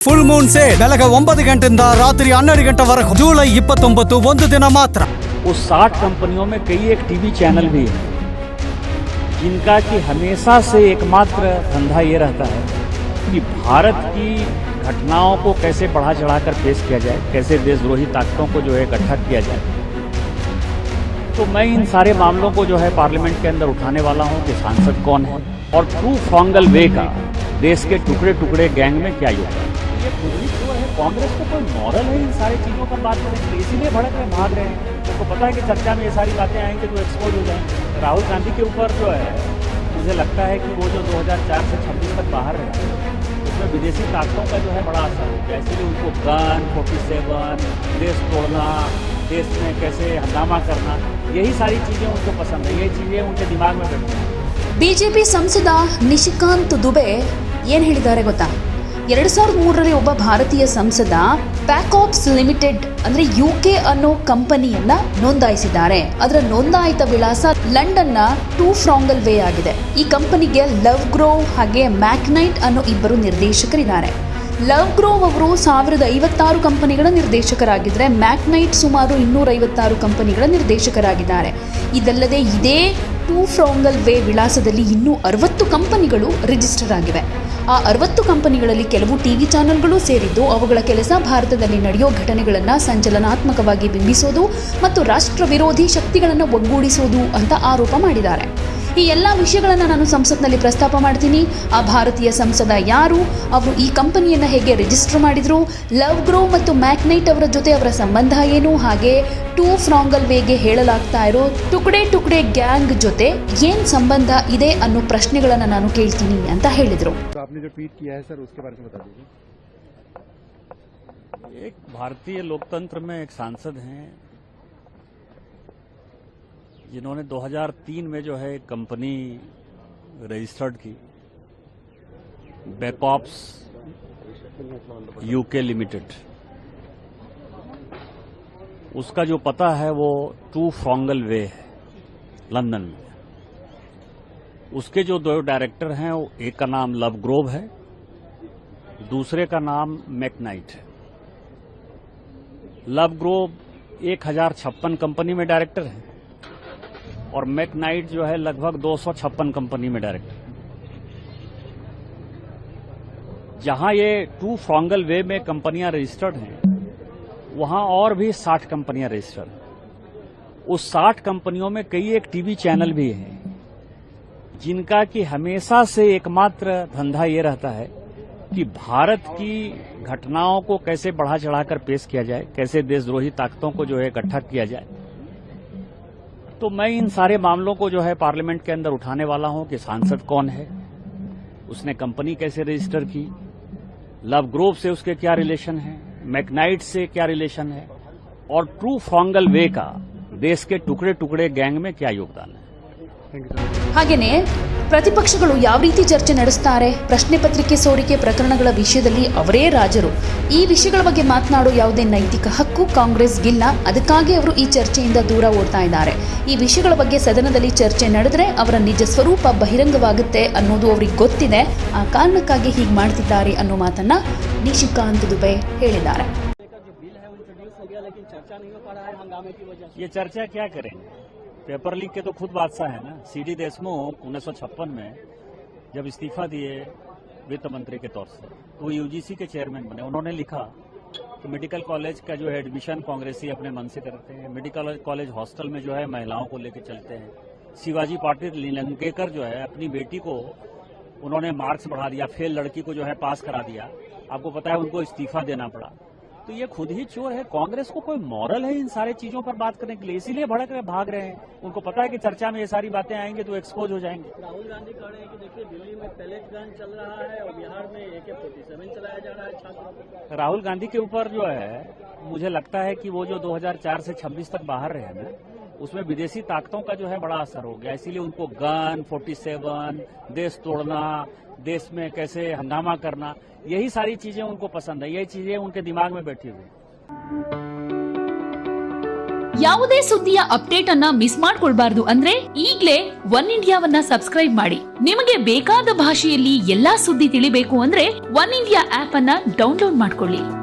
Full Moon sale ಬೆಳಗ್ಗೆ 9 ಗಂಟೆಯಿಂದ ರಾತ್ರಿ 12 ಗಂಟೆ ವರೆಗೂ ಜುಲೈ 29 ಒಂದು ದಿನ ಮಾತ್ರ। उस 60 कंपनियों में कई एक टीवी चैनल भी है जिनका कि हमेशा से एकमात्र धंधा ये रहता है कि भारत की घटनाओं को कैसे बढ़ा चढ़ाकर पेश किया जाए, कैसे देशद्रोही ताकतों को जो है इकट्ठा किया जाए। तो मैं इन सारे मामलों को जो है पार्लियामेंट के अंदर उठाने वाला हूं कि सांसद कौन है और ट्रू फ्रॉन्गल वे का देश के टुकड़े टुकड़े गैंग में क्या योगदान। ये खुद ही जो है कांग्रेस को कोई मॉरल है इन सारी चीजों पर बात करें, इसीलिए भड़क में भाग रहे हैं। उनको पता है कि चर्चा में ये सारी बातें आएंगी तो एक्सपोज हो जाएंगे। राहुल गांधी के ऊपर जो है मुझे लगता है कि वो जो 2004 से 26 तक बाहर रहे उसमें विदेशी ताकतों का जो है बड़ा असर हो गया, इसलिए उनको गन 47 देश तोड़ना, देश में कैसे हंगामा करना, यही सारी चीजें उनको पसंद है, यही चीजें उनके दिमाग में बैठी हैं। ಬಿಜೆಪಿ ಸಂಸದ ನಿಶಿಕಾಂತ್ ದುಬೆ ಏನು ಹೇಳಿದ್ದಾರೆ ಗೊತ್ತಾ? 2003ರಲ್ಲಿ ಒಬ್ಬ ಭಾರತೀಯ ಸಂಸದ ಪ್ಯಾಕಾಪ್ಸ್ ಲಿಮಿಟೆಡ್ ಅಂದ್ರೆ UK ಅನ್ನೋ ಕಂಪನಿಯನ್ನ ನೋಂದಾಯಿಸಿದ್ದಾರೆ. ಅದರ ನೋಂದಾಯಿತ ವಿಳಾಸ ಲಂಡನ್ನ ಟೂ ಫ್ರಾಂಗಲ್ ವೇ ಆಗಿದೆ. ಈ ಕಂಪನಿಗೆ ಲವ್ ಗ್ರೋವ್ ಹಾಗೆ ಮ್ಯಾಕ್ನೈಟ್ ಅನ್ನೋ ಇಬ್ಬರು ನಿರ್ದೇಶಕರಿದ್ದಾರೆ. ಲವ್ ಗ್ರೋವ್ ಅವರು 1056 ಕಂಪನಿಗಳ ನಿರ್ದೇಶಕರಾಗಿದ್ದರೆ ಮ್ಯಾಕ್ನೈಟ್ ಸುಮಾರು 256 ಕಂಪನಿಗಳ ನಿರ್ದೇಶಕರಾಗಿದ್ದಾರೆ. ಇದಲ್ಲದೆ ಇದೇ ಟೂ ಫ್ರಾಂಗಲ್ ವೇ ವಿಳಾಸದಲ್ಲಿ ಇನ್ನೂ 60 ಕಂಪನಿಗಳು ರಿಜಿಸ್ಟರ್ ಆಗಿವೆ. ಆ 60 ಕಂಪನಿಗಳಲ್ಲಿ ಕೆಲವು ಟಿವಿ ಚಾನೆಲ್ಗಳು ಸೇರಿದ್ದು ಅವುಗಳ ಕೆಲಸ ಭಾರತದಲ್ಲಿ ನಡೆಯೋ ಘಟನೆಗಳನ್ನು ಸಂಚಲನಾತ್ಮಕವಾಗಿ ಬಿಂಬಿಸೋದು ಮತ್ತು ರಾಷ್ಟ್ರ ವಿರೋಧಿ ಶಕ್ತಿಗಳನ್ನು ಒಗ್ಗೂಡಿಸೋದು ಅಂತ ಆರೋಪ ಮಾಡಿದ್ದಾರೆ. ಈ ಎಲ್ಲ ವಿಷಯಗಳನ್ನು ನಾನು ಸಂಸತ್ನಲ್ಲಿ ಪ್ರಸ್ತಾಪ ಮಾಡ್ತೀನಿ. ಆ ಭಾರತೀಯ ಸಂಸದ ಯಾರು, ಅವರು ಈ ಕಂಪನಿಯನ್ನು ಹೇಗೆ ರಿಜಿಸ್ಟರ್ ಮಾಡಿದ್ರು, ಲವ್ ಗ್ರೋ ಮತ್ತು ಮ್ಯಾಕ್ನೈಟ್ ಅವರ ಜೊತೆ ಅವರ ಸಂಬಂಧ ಏನು, ಹಾಗೆ ಟೂ ಫ್ರಾಂಗಲ್ ವೇಗೆ ಹೇಳಲಾಗ್ತಾ ಇರೋ ಟುಕಡೆ ಟುಕಡೆ ಗ್ಯಾಂಗ್ ಜೊತೆ ಏನ್ ಸಂಬಂಧ ಇದೆ ಅನ್ನೋ ಪ್ರಶ್ನೆಗಳನ್ನು ನಾನು ಕೇಳ್ತೀನಿ ಅಂತ ಹೇಳಿದ್ರು. एक भारतीय लोकतंत्र में एक सांसद हैं जिन्होंने 2003 में जो है कंपनी रजिस्टर्ड की बैकऑप्स UK लिमिटेड, उसका जो पता है वो टू फ्रॉन्गल वे है लंदन में। उसके जो दो डायरेक्टर हैं वो एक का नाम लव ग्रोव है, दूसरे का नाम मैकनाइट है। लव ग्रोव 1056 कंपनी में डायरेक्टर है और मैकनाइट जो है लगभग 256 कंपनी में डायरेक्टर। जहां ये टू फ्रॉन्गल वे में कंपनियां रजिस्टर्ड हैं वहां और भी 60 कंपनियां रजिस्टर्ड हैं। उस 60 कंपनियों में कई एक टीवी चैनल भी हैं जिनका कि हमेशा से एकमात्र धंधा ये रहता है कि भारत की घटनाओं को कैसे बढ़ा चढ़ाकर पेश किया जाए, कैसे देशद्रोही ताकतों को जो है इकट्ठा किया जाए। तो मैं इन सारे मामलों को जो है पार्लियामेंट के अंदर उठाने वाला हूं कि सांसद कौन है, उसने कंपनी कैसे रजिस्टर की, लव ग्रोव से उसके क्या रिलेशन है, मैकनाइट से क्या रिलेशन है और ट्रू फ्रॉन्गल वे का देश के टुकड़े टुकड़े गैंग में क्या योगदान है। ಹಾಗೇನೆ ಪ್ರತಿಪಕ್ಷಗಳು ಯಾವ ರೀತಿ ಚರ್ಚೆ ನಡೆಸ್ತಾರೆ, ಪ್ರಶ್ನೆ ಪತ್ರಿಕೆ ಸೋರಿಕೆ ಪ್ರಕರಣಗಳ ವಿಷಯದಲ್ಲಿ ಅವರೇ ರಾಜರು. ಈ ವಿಷಯಗಳ ಬಗ್ಗೆ ಮಾತನಾಡೋ ಯಾವುದೇ ನೈತಿಕ ಹಕ್ಕು ಕಾಂಗ್ರೆಸ್ಗಿಲ್ಲ. ಅದಕ್ಕಾಗಿ ಅವರು ಈ ಚರ್ಚೆಯಿಂದ ದೂರ ಓಡ್ತಾ ಇದ್ದಾರೆ. ಈ ವಿಷಯಗಳ ಬಗ್ಗೆ ಸದನದಲ್ಲಿ ಚರ್ಚೆ ನಡೆದರೆ ಅವರ ನಿಜ ಸ್ವರೂಪ ಬಹಿರಂಗವಾಗುತ್ತೆ ಅನ್ನೋದು ಅವ್ರಿಗೆ ಗೊತ್ತಿದೆ. ಆ ಕಾರಣಕ್ಕಾಗಿ ಹೀಗೆ ಮಾಡ್ತಿದ್ದಾರೆ ಅನ್ನೋ ಮಾತನ್ನ ನಿಶಿಕಾಂತ್ ದುಬೆ ಹೇಳಿದ್ದಾರೆ. ये चर्चा क्या करेंगे, पेपर लीक के तो खुद बादशाह है ना। CD देशमुख 1956 में जब इस्तीफा दिए वित्त मंत्री के तौर से तो वो UGC के चेयरमैन बने। उन्होंने लिखा कि मेडिकल कॉलेज का जो है एडमिशन कांग्रेसी अपने मन से करते हैं, मेडिकल कॉलेज हॉस्टल में जो है महिलाओं को लेकर चलते हैं। शिवाजी पाटिल नीलंगेकर जो है अपनी बेटी को उन्होंने मार्क्स बढ़ा दिया, फेल लड़की को जो है पास करा दिया, आपको पता है उनको इस्तीफा देना पड़ा। तो ये खुद ही चोर है। कांग्रेस को कोई मॉरल है इन सारे चीजों पर बात करने के लिए, इसीलिए भड़क में भाग रहे हैं। उनको पता है कि चर्चा में ये सारी बातें आएंगी तो एक्सपोज हो जाएंगे। राहुल गांधी कह रहे हैं कि देखिए दिल्ली में पैलेट गन चल रहा है और बिहार में AK-47 चलाया जा रहा है छात्रों पर। राहुल गांधी के ऊपर जो है मुझे लगता है कि वो जो 2004 से 26 तक बाहर रहे ना उसमें विदेशी ताकतों का जो है बड़ा असर हो गया, इसीलिए उनको गन 47 देश तोड़ना, देश में कैसे हंगामा करना, यही सारी चीजें उनको पसंद है, यही चीजें उनके दिमाग में बैठी हुई। ಯಾವುದೇ ಸುದ್ದಿಯ ಅಪ್ಡೇಟ್ ಅನ್ನ ಮಿಸ್ ಮಾಡ್ಕೊಳ್ಬಾರ್ದು ಅಂದ್ರೆ ಈಗ್ಲೇ ಒನ್ ಇಂಡಿಯಾವನ್ನ ಸಬ್ಸ್ಕ್ರೈಬ್ ಮಾಡಿ. ನಿಮಗೆ ಬೇಕಾದ ಭಾಷೆಯಲ್ಲಿ ಎಲ್ಲಾ ಸುದ್ದಿ ತಿಳಿಬೇಕು ಅಂದ್ರೆ ಒನ್ ಇಂಡಿಯಾ ಆಪ್ ಅನ್ನ ಡೌನ್ಲೋಡ್ ಮಾಡ್ಕೊಳ್ಳಿ.